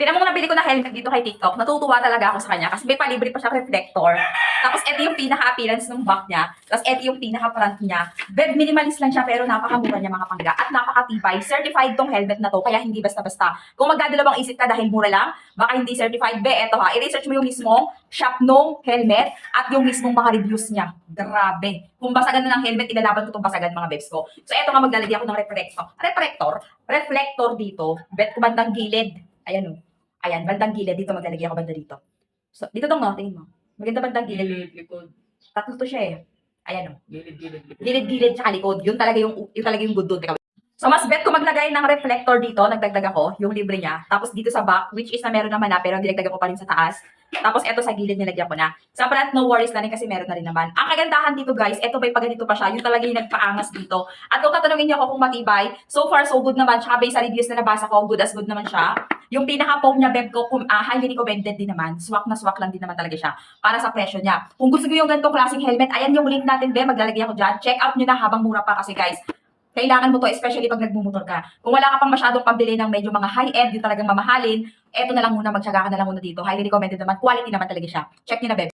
Tinan mo nabili ko na helmet dito kay TikTok. Natutuwa talaga ako sa kanya kasi may palibre pa siya reflector. Tapos ito yung pinaka-appearance ng back niya. Tapos ito yung pinaka-front niya. Bed minimalist lang siya pero napakamura niya mga pangga. At napakatibay. Certified tong helmet na to kaya hindi basta-basta. Kung magdadalawang isip ka dahil mura lang, baka hindi certified. Eto ha, i-research mo yung mismong shop nung helmet at yung mismong mga reviews niya. Grabe. Kung basagan na ng helmet, ilalaban ko itong basagan mga bebs ko. So eto nga maglalagay ako ng reflector dito. Bet ko bandang gilid. Ayan o. Ayan, bandang gilid. Dito maglalagay ako banda dito. So, dito tong no, tingin mo. Maganda bandang gilid. Likod. Tatlo to siya eh. Ayan o. Gilid. Gilid-gilid tsaka likod. Yun talaga yung good doon. So, mas bet ko maglagay ng reflector dito. Nagdagdag ako, yung libre niya. Tapos dito sa back, which is na meron naman na, pero dinagdagan ko pa rin sa taas. Tapos eto sa gilid nilagyan ko na. Sa front, no worries na rin kasi meron na rin naman. Ang kagandahan dito guys, eto may paganito pa siya. Yung talaga yung nagpaangas dito. At kung tatanungin niyo ako kung matibay, so far so good naman. Tsaka based sa reviews na nabasa ko, good as good naman siya. Yung pinaka-foam niya, beb ko, highly recommended din naman. Swak na swak lang din naman talaga siya para sa presyo niya. Kung gusto niyo yung ganitong klaseng helmet, ayan yung link natin, beb. Maglalagay ako dyan. Check out nyo na habang mura pa kasi guys. Kailangan mo to, especially pag nagmumotor ka. Kung wala ka pang masyadong pambili ng medyo mga high-end, yung talagang mamahalin, eto na lang muna, magtyaga ka na lang muna dito. Highly recommended naman. Quality naman talaga siya. Check nyo na, beb.